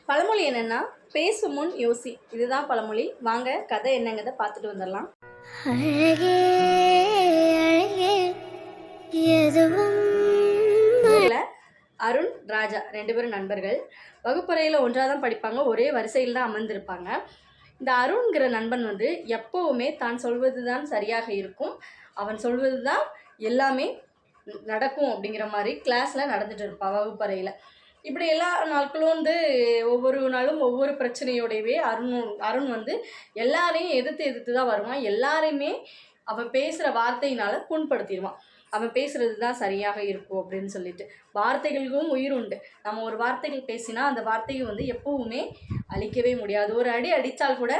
பழமொழி என்னன்னா, பேசும் முன் யோசி. இதுதான் பழமொழி. வாங்க கதை என்னங்கிறத பார்த்துட்டு வந்துடலாம். அழகே அழகே எதுவும் அருண், ராஜா 2 பேரும் நண்பர்கள். வகுப்பறையில் ஒன்றாக தான் படிப்பாங்க. ஒரே வரிசையில் தான் அமர்ந்திருப்பாங்க. இந்த அருண்கிற நண்பன் வந்து எப்போவுமே தான் சொல்வது தான் சரியாக இருக்கும், அவன் சொல்வது தான் எல்லாமே நடக்கும் அப்படிங்கிற மாதிரி கிளாஸில் நடந்துட்டு இருப்பான் வகுப்பறையில். இப்படி எல்லா நாட்களும் வந்து ஒவ்வொரு நாளும் ஒவ்வொரு பிரச்சனையோடையவே அருண் வந்து எல்லாரையும் எதிர்த்து தான் வருவான். எல்லாரையுமே அவன் பேசுகிற வார்த்தையினால் புண்படுத்திடுவான். அவன் பேசுகிறது தான் சரியாக இருக்கும் அப்படின்னு சொல்லிட்டு. வார்த்தைகளுக்கும் உயிர் உண்டு. நம்ம ஒரு வார்த்தைகள் பேசினா அந்த வார்த்தையை வந்து எப்போவுமே அழிக்கவே முடியாது. ஒரு அடி அடித்தால் கூட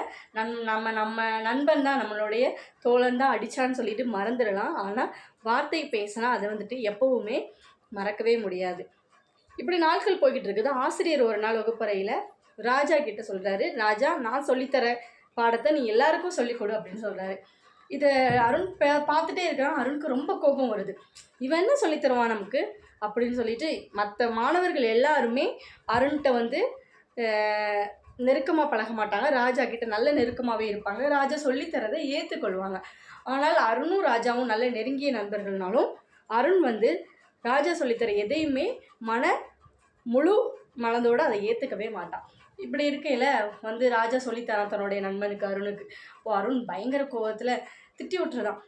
நம்ம நண்பன் தான், நம்மளுடைய தோழன் தான் அடித்தான்னு சொல்லிட்டு மறந்துடலாம். ஆனால் வார்த்தை பேசினா அதை வந்துட்டு எப்போவுமே மறக்கவே முடியாது. இப்படி நாட்கள் போய்கிட்டு இருக்குது. ஆசிரியர் ஒரு நாள் வகுப்பறையில் ராஜா கிட்ட சொல்கிறாரு, ராஜா, நான் சொல்லித்தர பாடத்தை நீ எல்லாருக்கும் சொல்லிக் கொடு அப்படின்னு சொல்கிறாரு. இதை அருண் பார்த்துட்டே இருக்கிறான். அருணுக்கு ரொம்ப கோபம் வருது. இவன் என்ன சொல்லித்தருவான் நமக்கு அப்படின்னு சொல்லிட்டு மற்ற மாணவர்கள் எல்லாருமே அருண்கிட்ட வந்து நெருக்கமாக பழக மாட்டாங்க. ராஜா கிட்ட நல்ல நெருக்கமாகவே இருப்பாங்க. ராஜா சொல்லித்தரதை ஏற்றுக்கொள்வாங்க. ஆனால் அருணும் ராஜாவும் நல்ல நெருங்கிய நண்பர்கள்னாலும் அருண் வந்து ராஜா சொல்லித்தர எதையுமே முழு மனதோடு அதை ஏற்றுக்கவே மாட்டான். இப்படி இருக்கையில் வந்து ராஜா சொல்லித்தரான் தன்னுடைய நண்பனுக்கு அருணுக்கு. அருண் பயங்கர கோபத்தில் திட்டி விட்டுருதான்.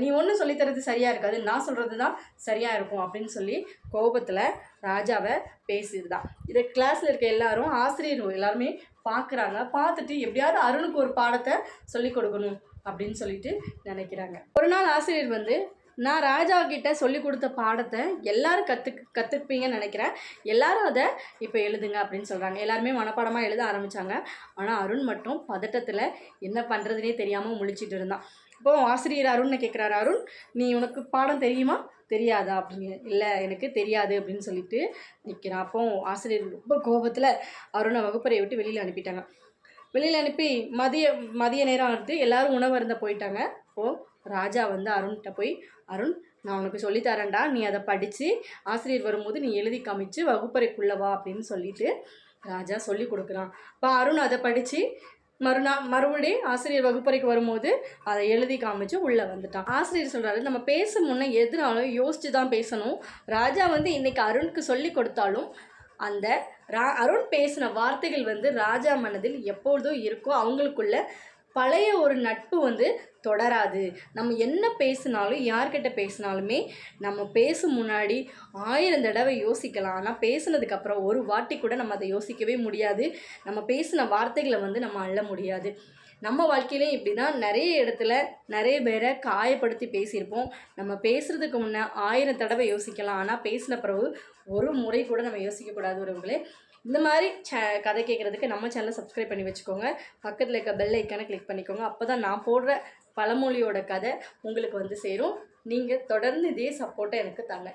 நீ ஒன்றும் சொல்லித்தரது சரியாக இருக்காது, நான் சொல்கிறது தான் சரியாக இருக்கும் அப்படின்னு சொல்லி கோபத்தில் ராஜாவை பேசிடுதான். இதை கிளாஸில் இருக்க எல்லாரும், ஆசிரியர் எல்லாருமே பார்க்குறாங்க. பார்த்துட்டு எப்படியாவது அருணுக்கு ஒரு பாடத்தை சொல்லிக் கொடுக்கணும் அப்படின்னு சொல்லிட்டு நினைக்கிறாங்க. ஒரு நாள் ஆசிரியர் வந்து, நான் ராஜா கிட்ட சொல்லி கொடுத்த பாடத்தை எல்லாரும் கற்றுப்பீங்கன்னு நினைக்கிறேன், எல்லாரும் அதை இப்போ எழுதுங்க அப்படின்னு சொல்கிறாங்க. எல்லாருமே மனப்பாடமாக எழுத ஆரம்பித்தாங்க. ஆனால் அருண் மட்டும் பதட்டத்தில் என்ன பண்ணுறதுனே தெரியாமல் முழிச்சிட்டு இருந்தான். இப்போது ஆசிரியர் அருணை கேட்குறாரு, அருண், நீ உனக்கு பாடம் தெரியுமா தெரியாதா அப்படின்னு. இல்லை, எனக்கு தெரியாது அப்படின்னு சொல்லிட்டு நிற்கிறான். அப்போ ஆசிரியர் ரொம்ப கோபத்தில் அருணை வகுப்பறையை விட்டு வெளியில் அனுப்பிட்டாங்க. வெளியில் அனுப்பி மதிய நேரம் வந்து எல்லோரும் உணவு அருந்த போயிட்டாங்க. அப்போது ராஜா வந்து அருண்கிட்ட போய், அருண், நான் உனக்கு சொல்லித்தரேன்டா, நீ அதை படித்து ஆசிரியர் வரும்போது நீ எழுதி காமிச்சு வகுப்பறைக்குள்ளே வா அப்படின்னு சொல்லிட்டு ராஜா சொல்லி கொடுக்குறான். இப்போ அருண் அதை படித்து மறுபடியும் ஆசிரியர் வகுப்பறைக்கு வரும்போது அதை எழுதி காமிச்சு உள்ளே வந்துட்டான். ஆசிரியர் சொல்கிறாரு, நம்ம பேசும் முன்னே எதுனாலும் யோசித்து தான் பேசணும். ராஜா வந்து இன்றைக்கி அருணுக்கு சொல்லி கொடுத்தாலும் அந்த அருண் பேசின வார்த்தைகள் வந்து ராஜா மனதில் எப்பொழுதும் இருக்கும். அவங்களுக்குள்ள பழைய ஒரு நட்பு வந்து தொடராது. நம்ம என்ன பேசினாலும், யார்கிட்ட பேசினாலுமே நம்ம பேசும் முன்னாடி 1000 தடவை யோசிக்கலாம். ஆனால் பேசுனதுக்கப்புறம் ஒரு வாட்டி கூட நம்ம அதை யோசிக்கவே முடியாது. நம்ம பேசின வார்த்தைகளை வந்து நம்ம அள்ள முடியாது. நம்ம வாழ்க்கையிலே இப்படி தான் நிறைய இடத்துல நிறைய பேரை காயப்படுத்தி பேசியிருப்போம். நம்ம பேசுகிறதுக்கு முன்னே 1000 தடவை யோசிக்கலாம். ஆனால் பேசின பிறகு ஒரு முறை கூட நம்ம யோசிக்கக்கூடாது உறவுகளே. இந்த மாதிரி கதை கேட்குறதுக்கு நம்ம சேனலை சப்ஸ்கிரைப் பண்ணி வச்சுக்கோங்க. பக்கத்தில் இருக்க பெல் ஐக்கானை கிளிக் பண்ணிக்கோங்க. அப்போ தான் நான் போடுற பழமொழியோட கதை உங்களுக்கு வந்து சேரும். நீங்கள் தொடர்ந்து இதே சப்போர்ட்டை எனக்கு தாங்க.